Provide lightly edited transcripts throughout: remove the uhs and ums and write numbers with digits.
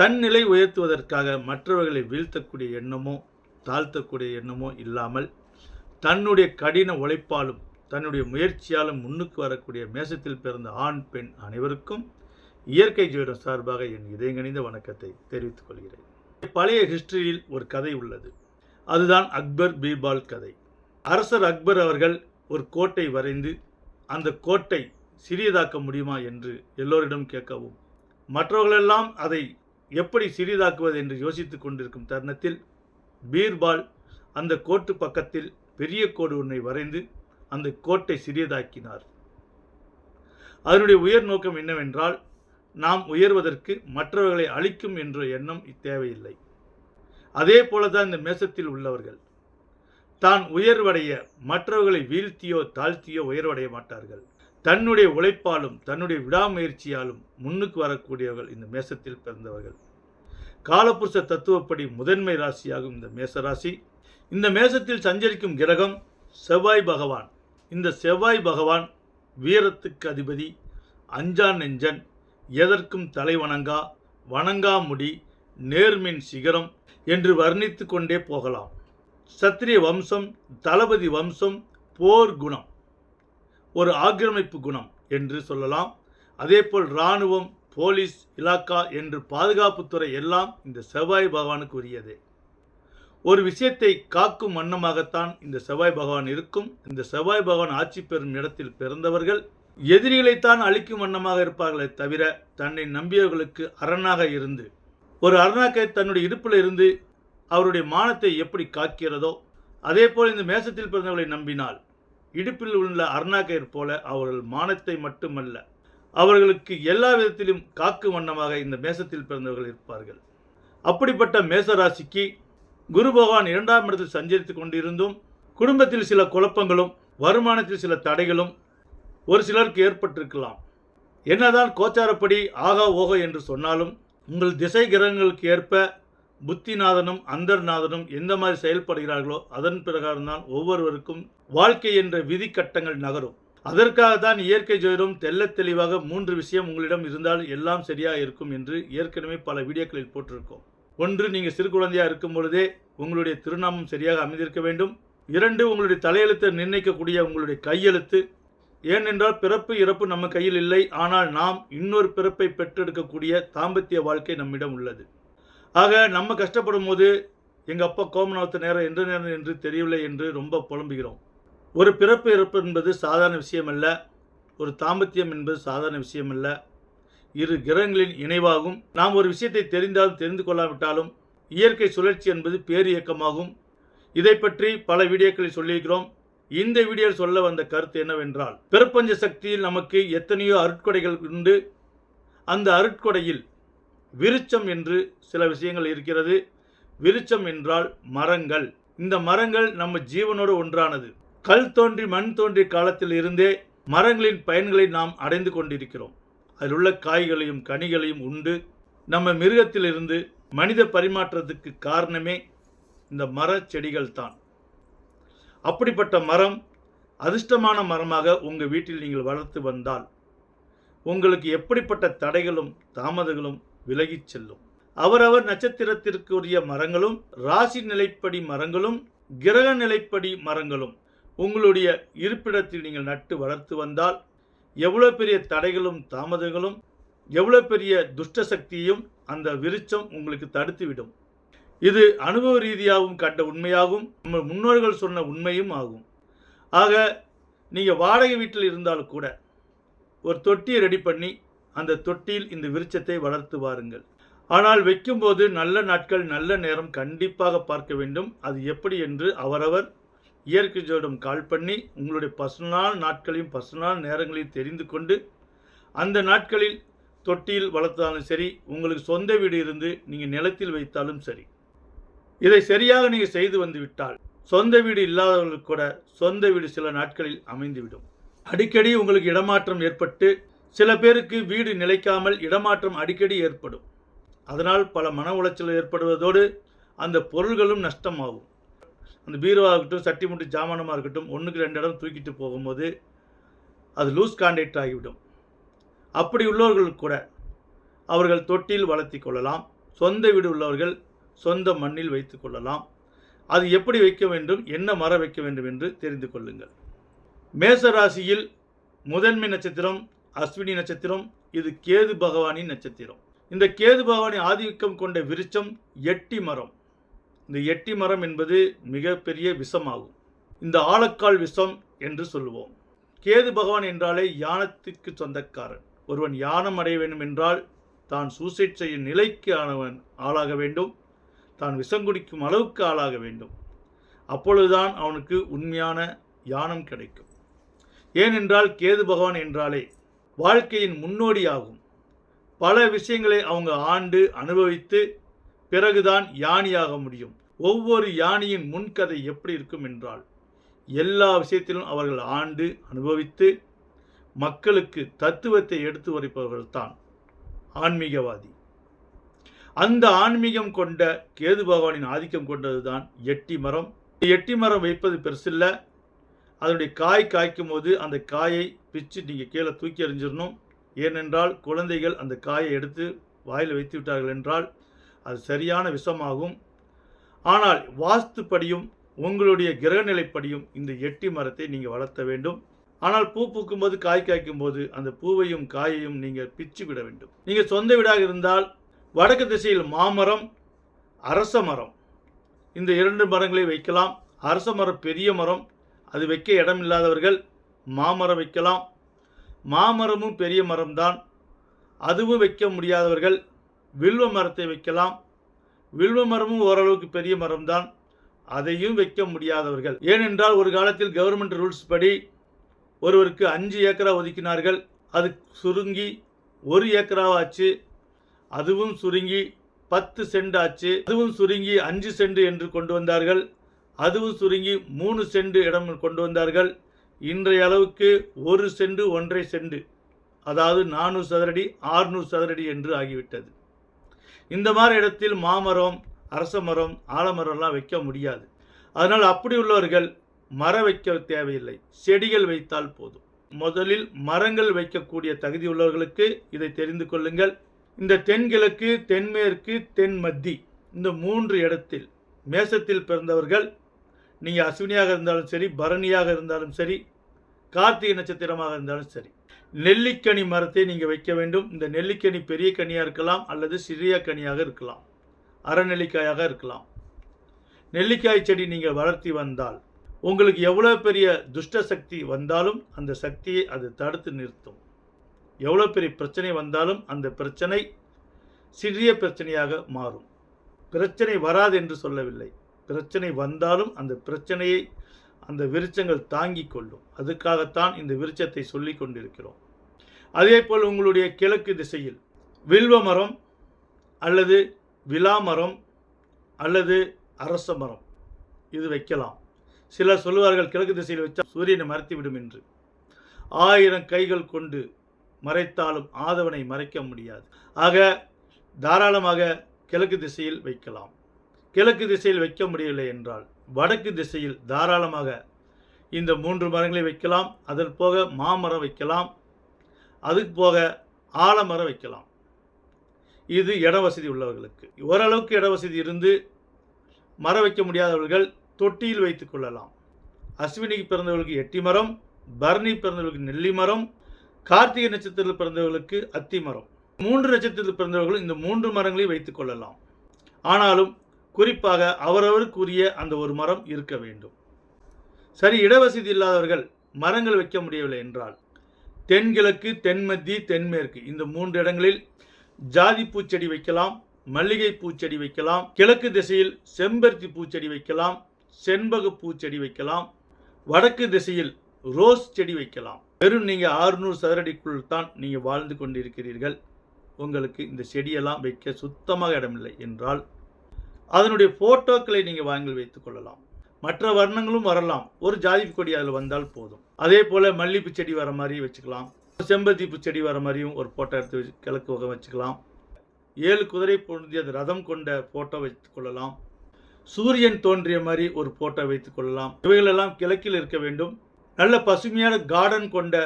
தன் நிலை உயர்த்துவதற்காக மற்றவர்களை வீழ்த்தக்கூடிய எண்ணமோ தாழ்த்தக்கூடிய எண்ணமோ இல்லாமல் தன்னுடைய கடின உழைப்பாலும் தன்னுடைய முயற்சியாலும் முன்னுக்கு வரக்கூடிய மேசத்தில் பிறந்த ஆண் பெண் அனைவருக்கும் இயற்கை ஜோதிடம் சார்பாக என் இதயங்கனிந்த வணக்கத்தை தெரிவித்துக் கொள்கிறேன். பழைய ஹிஸ்டரியில் ஒரு கதை உள்ளது. அதுதான் அக்பர் பீர்பால் கதை. அரசர் அக்பர் அவர்கள் ஒரு கோட்டை வரைந்து அந்த கோட்டை சிறியதாக்க முடியுமா என்று எல்லோரிடம் கேட்கவும் மற்றவர்களெல்லாம் அதை எப்படி சிறியதாக்குவது என்று யோசித்துக் கொண்டிருக்கும் தருணத்தில் பீர்பால் அந்த கோட்டு பக்கத்தில் பெரிய கோடு ஒன்றை வரைந்து அந்த கோட்டை சிறியதாக்கினார். அதனுடைய உயர் நோக்கம் என்னவென்றால், நாம் உயர்வதற்கு மற்றவர்களை அழிக்கும் என்ற எண்ணம் தேவையில்லை. அதே போலதான் இந்த மேசத்தில் உள்ளவர்கள் தான் உயர்வடைய மற்றவர்களை வீழ்த்தியோ தாழ்த்தியோ உயர்வடைய மாட்டார்கள். தன்னுடைய உழைப்பாலும் தன்னுடைய விடாமுயற்சியாலும் முன்னுக்கு வரக்கூடியவர்கள் இந்த மேசத்தில் பிறந்தவர்கள். காலபுருஷ தத்துவப்படி முதன்மை ராசியாகும் இந்த மேசராசி. இந்த மேசத்தில் சஞ்சரிக்கும் கிரகம் செவ்வாய் பகவான். இந்த செவ்வாய் பகவான் வீரத்துக்கு அதிபதி, அஞ்சா நெஞ்சன், எதற்கும் தலை வணங்கா முடி, நேர்மின் சிகரம் என்று வர்ணித்து கொண்டே போகலாம். சத்திரிய வம்சம், தளபதி வம்சம், போர் குணம், ஒரு ஆக்கிரமிப்பு குணம் என்று சொல்லலாம். அதேபோல் இராணுவம், போலீஸ், இலாக்கா என்று பாதுகாப்புத்துறை எல்லாம் இந்த செவ்வாய் பகவானுக்கு உரியதே. ஒரு விஷயத்தை காக்கும் வண்ணமாகத்தான் இந்த செவ்வாய் பகவான் இருக்கும். இந்த செவ்வாய் பகவான் ஆட்சி பெறும் இடத்தில் பிறந்தவர்கள் எதிரிகளைத்தான் அழிக்கும் வண்ணமாக இருப்பார்களே தவிர தன்னை நம்பியவர்களுக்கு அரணாக இருந்து, ஒரு அரணாக்கை தன்னுடைய இடுப்பில் இருந்து அவருடைய மானத்தை எப்படி காக்கிறதோ அதே போல் இந்த மேசத்தில் பிறந்தவர்களை நம்பினால் இடுப்பில் உள்ள அருணாக்கயிர் போல அவர்கள் மானத்தை மட்டுமல்ல அவர்களுக்கு எல்லா விதத்திலும் காக்கும் வண்ணமாக இந்த மேசத்தில் பிறந்தவர்கள் இருப்பார்கள். அப்படிப்பட்ட மேசராசிக்கு குரு பகவான் 2ஆம் இடத்தில் சஞ்சரித்துக் கொண்டிருந்தும் குடும்பத்தில் சில குழப்பங்களும் வருமானத்தில் சில தடைகளும் ஒரு சிலருக்கு ஏற்பட்டிருக்கலாம். என்னதான் கோச்சாரப்படி ஆகா ஓகோ என்று சொன்னாலும் உங்கள் திசை கிரகங்களுக்கு ஏற்ப புத்திநாதனும் அந்தர்நாதனும் எந்த மாதிரி செயல்படுகிறார்களோ அதன் பிரகாரம்தான் ஒவ்வொருவருக்கும் வாழ்க்கை என்ற விதி கட்டங்கள் நகரும். அதற்காகத்தான் இயற்கை ஜோதிடம் தெள்ளத் தெளிவாக 3 விஷயம் உங்களிடம் இருந்தால் எல்லாம் சரியாக இருக்கும் என்று ஏற்கனவே பல வீடியோக்களில் போட்டிருக்கோம். 1, நீங்கள் சிறு குழந்தையாக இருக்கும் பொழுதே உங்களுடைய திருநாமம் சரியாக அமைந்திருக்க வேண்டும். 2, உங்களுடைய தலையெழுத்தை நிர்ணயிக்கக்கூடிய உங்களுடைய கையெழுத்து. ஏனென்றால் பிறப்பு இறப்பு நம்ம கையில் இல்லை, ஆனால் நாம் இன்னொரு பிறப்பை பெற்றெடுக்கக்கூடிய தாம்பத்திய வாழ்க்கை நம்மிடம் உள்ளது. ஆக நம்ம கஷ்டப்படும் போது எங்கள் அப்பா கோமநாத்த நேரம் எந்த நேரம் என்று தெரியவில்லை என்று ரொம்ப புலம்புகிறோம். ஒரு பிறப்பு இறப்பு என்பது சாதாரண விஷயமல்ல, ஒரு தாம்பத்தியம் என்பது சாதாரண விஷயமல்ல. இரு கிரகங்களின் இணைவாகும். நாம் ஒரு விஷயத்தை தெரிந்தாலும் தெரிந்து கொள்ளாவிட்டாலும் இயற்கை சுழற்சி என்பது பேர் இயக்கமாகும். இதை பற்றி பல வீடியோக்களில் சொல்லியிருக்கிறோம். இந்த வீடியோவில் சொல்ல வந்த கருத்து என்னவென்றால், பிரபஞ்ச சக்தியில் நமக்கு எத்தனையோ அருட்கொடைகள் உண்டு. அந்த அருட்கொடையில் விருட்சம் என்று சில விஷயங்கள் இருக்கிறது. விருட்சம் என்றால் மரங்கள். இந்த மரங்கள் நம்ம ஜீவனோடு ஒன்றானது. கல் தோன்றி மண் தோன்றிய காலத்தில் இருந்தே மரங்களின் பயன்களை நாம் அடைந்து கொண்டிருக்கிறோம். அதில் உள்ள காய்களையும் கனிகளையும் உண்டு நம்ம மிருகத்திலிருந்து மனித பரிமாற்றத்துக்கு காரணமே இந்த மர செடிகள் தான். அப்படிப்பட்ட மரம் அதிர்ஷ்டமான மரமாக உங்கள் வீட்டில் நீங்கள் வளர்த்து வந்தால் உங்களுக்கு எப்படிப்பட்ட தடைகளும் தாமதங்களும் விலகிச் செல்லும். அவரவர் நட்சத்திரத்திற்குரிய மரங்களும் ராசி நிலைப்படி மரங்களும் கிரக நிலைப்படி மரங்களும் உங்களுடைய இருப்பிடத்தில் நீங்கள் நட்டு வளர்த்து வந்தால் எவ்வளோ பெரிய தடைகளும் தாமதங்களும் எவ்வளோ பெரிய துஷ்ட சக்தியையும் அந்த விருட்சம் உங்களுக்கு தடுத்துவிடும். இது அனுபவ ரீதியாகவும் கண்ட உண்மையாகும், நம்ம முன்னோர்கள் சொன்ன உண்மையும் ஆகும். ஆக நீங்கள் வாடகை வீட்டில் இருந்தாலும் கூட ஒரு தொட்டியை ரெடி பண்ணி அந்த தொட்டியில் இந்த விருட்சத்தை வளர்த்து வாருங்கள். ஆனால் வைக்கும்போது நல்ல நாட்கள் நல்ல நேரம் கண்டிப்பாக பார்க்க வேண்டும். அது எப்படி என்று அவரவர் இயற்கை ஜோதிடம் கால் பண்ணி உங்களுடைய பர்சனல் நாட்களையும் பர்சனல் நேரங்களையும் தெரிந்து கொண்டு அந்த நாட்களில் தொட்டியில் வளர்த்தாலும் சரி, உங்களுக்கு சொந்த வீடு இருந்து நீங்கள் நிலத்தில் வைத்தாலும் சரி, இதை சரியாக நீங்கள் செய்து வந்து விட்டால் சொந்த வீடு இல்லாதவர்களுக்கு கூட சொந்த வீடு சில நாட்களில் அமைந்துவிடும். அடிக்கடி உங்களுக்கு இடமாற்றம் ஏற்பட்டு சில பேருக்கு வீடு நிலைக்காமல் இடமாற்றம் அடிக்கடி ஏற்படும். அதனால் பல மன உளைச்சல் ஏற்படுவதோடு அந்த பொருள்களும் நஷ்டமாகும். அந்த பீரோவாக இருக்கட்டும், சட்டி முட்டி ஜாமானமாக இருக்கட்டும், 1க்கு 2 இடம் தூக்கிட்டு போகும்போது அது லூஸ் கான்டாக்ட் ஆகிவிடும். அப்படி உள்ளவர்கள் கூட அவர்கள் தொட்டியில் வளர்த்தி கொள்ளலாம். சொந்த வீடு உள்ளவர்கள் சொந்த மண்ணில் வைத்து கொள்ளலாம். அது எப்படி வைக்க வேண்டும், என்ன மரம் வைக்க வேண்டும் என்று தெரிந்து கொள்ளுங்கள். மேச ராசியில் முதன்மை நட்சத்திரம் அஸ்வினி நட்சத்திரம். இது கேது பகவானின் நட்சத்திரம். இந்த கேது பகவானின் ஆதிக்கம் கொண்ட விருட்சம் எட்டி மரம். இந்த எட்டி மரம் என்பது மிகப்பெரிய விஷமாகும். இந்த ஆழக்கால் விஷம் என்று சொல்லுவோம். கேது பகவான் என்றாலே யானத்திற்கு சொந்தக்காரன். ஒருவன் யானம் அடைய வேண்டும் என்றால் தான் சூசைட் செய்யும் நிலைக்கு ஆளாக வேண்டும், தான் விஷம் குடிக்கும் அளவுக்கு ஆளாக வேண்டும். அப்பொழுதுதான் அவனுக்கு உண்மையான யானம் கிடைக்கும். ஏனென்றால் கேது பகவான் என்றாலே வாழ்க்கையின் முன்னோடியாகும். பல விஷயங்களை அவங்க ஆண்டு அனுபவித்து பிறகுதான் யானியாக முடியும். ஒவ்வொரு யானியின் முன்கதை எப்படி இருக்கும் என்றால் எல்லா விஷயத்திலும் அவர்கள் ஆண்டு அனுபவித்து மக்களுக்கு தத்துவத்தை எடுத்து உரைப்பவர்கள்தான் ஆன்மீகவாதி. அந்த ஆன்மீகம் கொண்ட கேது பகவானின் ஆதிக்கம் கொண்டதுதான் எட்டி மரம். எட்டி மரம் வைப்பது பெருசில்லை. அதனுடைய காய் காய்க்கும் போது அந்த காயை பிச்சு நீங்கள் கீழே தூக்கி எறிஞ்சிடணும். ஏனென்றால் குழந்தைகள் அந்த காயை எடுத்து வாயில் வைத்து விட்டார்கள் என்றால் அது சரியான விஷமாகும். ஆனால் வாஸ்துப்படியும் உங்களுடைய கிரகநிலைப்படியும் இந்த எட்டி மரத்தை நீங்கள் வளர்த்த வேண்டும். ஆனால் பூ பூக்கும்போது காய் காய்க்கும் போது அந்த பூவையும் காயையும் நீங்கள் பிச்சு விட வேண்டும். நீங்கள் சொந்த வீடாக இருந்தால் வடக்கு திசையில் மாமரம், அரச மரம், இந்த 2 மரங்களை வைக்கலாம். அரச மரம் பெரிய மரம், அது வைக்க இடம் இல்லாதவர்கள் மாமரம் வைக்கலாம். மாமரமும் பெரிய மரம்தான், அதுவும் வைக்க முடியாதவர்கள் வில்வ மரத்தை வைக்கலாம். வில்வ மரமும் ஓரளவுக்கு பெரிய மரம்தான், அதையும் வைக்க முடியாதவர்கள். ஏனென்றால் ஒரு காலத்தில் கவர்மெண்ட் ரூல்ஸ் படி ஒருவருக்கு 5 ஏக்கரா ஒதுக்கினார்கள். அது சுருங்கி 1 ஏக்கராவாச்சு. அதுவும் சுருங்கி 10 சென்ட் ஆச்சு. அதுவும் சுருங்கி 5 சென்ட் என்று கொண்டு வந்தார்கள். அதுவும் சுருங்கி 3 சென்ட் இடம் கொண்டு வந்தார்கள். இன்றைய அளவுக்கு 1 சென்ட் 1.5 சென்ட், அதாவது 400 சதுரடி 600 சதுரடி என்று ஆகிவிட்டது. இந்த மாதிரி இடத்தில் மாமரம், அரச மரம், ஆலமரம்லாம் வைக்க முடியாது. அதனால் அப்படி உள்ளவர்கள் மரம் வைக்க தேவையில்லை, செடிகள் வைத்தால் போதும். முதலில் மரங்கள் வைக்கக்கூடிய தகுதி உள்ளவர்களுக்கு இதை தெரிந்து கொள்ளுங்கள். இந்த தென்கிழக்கு, தென்மேற்கு, தென்மத்தி இந்த 3 இடத்தில் மேசத்தில் பிறந்தவர்கள், நீங்கள் அஸ்வினியாக இருந்தாலும் சரி, பரணியாக இருந்தாலும் சரி, கார்த்திகை நட்சத்திரமாக இருந்தாலும் சரி, நெல்லிக்கனி மரத்தை நீங்கள் வைக்க வேண்டும். இந்த நெல்லிக்கனி பெரிய கனியாக இருக்கலாம் அல்லது சிறிய கனியாக இருக்கலாம், அரைநெல்லிக்காயாக இருக்கலாம். நெல்லிக்காய் செடி நீங்கள் வளர்த்தி வந்தால் உங்களுக்கு எவ்வளோ பெரிய துஷ்ட சக்தி வந்தாலும் அந்த சக்தியை அது தடுத்து நிறுத்தும். எவ்வளோ பெரிய பிரச்சனை வந்தாலும் அந்த பிரச்சனை சிறிய பிரச்சனையாக மாறும். பிரச்சனை வராது என்று சொல்லவில்லை, பிரச்சனை வந்தாலும் அந்த பிரச்சனையை அந்த விருட்சங்கள் தாங்கிக் கொள்ளும். அதுக்காகத்தான் இந்த விருட்சத்தை சொல்லி கொண்டிருக்கிறோம். அதே போல் உங்களுடைய கிழக்கு திசையில் வில்வ மரம் அல்லது விலாமரம் அல்லது அரச மரம் இது வைக்கலாம். சிலர் சொல்லுவார்கள் கிழக்கு திசையில் வச்சா சூரியனை மறைத்துவிடும் என்று. 1000 கைகள் கொண்டு மறைத்தாலும் ஆதவனை மறைக்க முடியாது. ஆக தாராளமாக கிழக்கு திசையில் வைக்கலாம். கிழக்கு திசையில் வைக்க முடியவில்லை என்றால் வடக்கு திசையில் தாராளமாக இந்த 3 மரங்களை வைக்கலாம். அதற்கு போக மாமரம் வைக்கலாம், அதுக்கு போக ஆலமரம் வைக்கலாம். இது இட வசதி உள்ளவர்களுக்கு. ஓரளவுக்கு இட வசதி இருந்து மரம் வைக்க முடியாதவர்கள் தொட்டியில் வைத்துக் கொள்ளலாம். அஸ்வினிக்கு பிறந்தவர்களுக்கு எட்டி மரம், பரணி பிறந்தவர்களுக்கு நெல்லி மரம், கார்த்திகை நட்சத்திரத்தில் பிறந்தவர்களுக்கு அத்தி மரம். 3 நட்சத்திரத்தில் பிறந்தவர்கள் இந்த 3 மரங்களையும் வைத்துக் கொள்ளலாம். ஆனாலும் குறிப்பாக அவரவருக்குரிய அந்த ஒரு மரம் இருக்க வேண்டும். சரி, இடவசதி இல்லாதவர்கள் மரங்கள் வைக்க முடியவில்லை என்றால் தென்கிழக்கு, தென்மத்தி, தென்மேற்கு இந்த 3 இடங்களில் ஜாதி பூச்செடி வைக்கலாம், மல்லிகை பூச்செடி வைக்கலாம். கிழக்கு திசையில் செம்பருத்தி பூச்செடி வைக்கலாம், செண்பக பூச்செடி வைக்கலாம். வடக்கு திசையில் ரோஸ் செடி வைக்கலாம். வெறும் நீங்கள் 600 சதுரடிக்குள் தான் நீங்கள் வாழ்ந்து கொண்டிருக்கிறீர்கள். உங்களுக்கு இந்த செடியெல்லாம் வைக்க சுத்தமாக இடமில்லை என்றால் அதனுடைய ஃபோட்டோக்களை நீங்கள் வாங்கி வைத்துக் கொள்ளலாம். மற்ற வர்ணங்களும் வரலாம், ஒரு ஜாதி கொடி அதில் வந்தால் போதும். அதே போல் மல்லிகைப்பூ செடி வர மாதிரி வச்சுக்கலாம், செம்பருத்தி பூச்செடி வர மாதிரியும் ஒரு ஃபோட்டோ எடுத்து கிழக்கு வகை வச்சுக்கலாம். 7 குதிரை பொருந்திய ரதம் கொண்ட ஃபோட்டோ வைத்துக் கொள்ளலாம். சூரியன் தோன்றிய மாதிரி ஒரு ஃபோட்டோ வைத்துக் கொள்ளலாம். இவைகளெல்லாம் கிழக்கில் இருக்க வேண்டும். நல்ல பசுமையான கார்டன் கொண்ட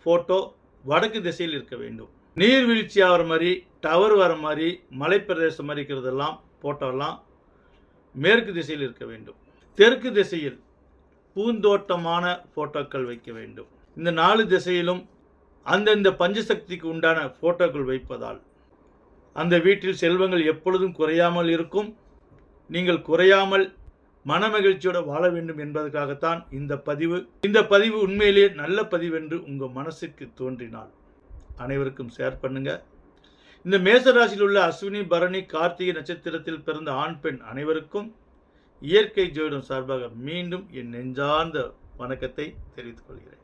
ஃபோட்டோ வடக்கு திசையில் இருக்க வேண்டும். நீர்வீழ்ச்சி ஆகிற மாதிரி, டவர் வர மாதிரி, மலைப்பிரதேசம் மாதிரி இருக்கிறதெல்லாம் போட்டோலாம் மேற்கு திசையில் இருக்க வேண்டும். தெற்கு திசையில் பூந்தோட்டமான ஃபோட்டோக்கள் வைக்க வேண்டும். இந்த 4 திசையிலும் அந்தந்த பஞ்சசக்திக்கு உண்டான ஃபோட்டோக்கள் வைப்பதால் அந்த வீட்டில் செல்வங்கள் எப்பொழுதும் குறையாமல் இருக்கும். நீங்கள் குறையாமல் மனமகிழ்ச்சியோடு வாழ வேண்டும் என்பதற்காகத்தான் இந்த பதிவு. இந்த பதிவு உண்மையிலேயே நல்ல பதிவு என்று உங்கள் மனசுக்கு தோன்றினால் அனைவருக்கும் ஷேர் பண்ணுங்க. இந்த மேசராசியில் உள்ள அஸ்வினி, பரணி, கார்த்திகை நட்சத்திரத்தில் பிறந்த ஆண் பெண் அனைவருக்கும் இயற்கை ஜோதிடம் சார்பாக மீண்டும் என் நெஞ்சார்ந்த வணக்கத்தை தெரிவித்துக் கொள்கிறேன்.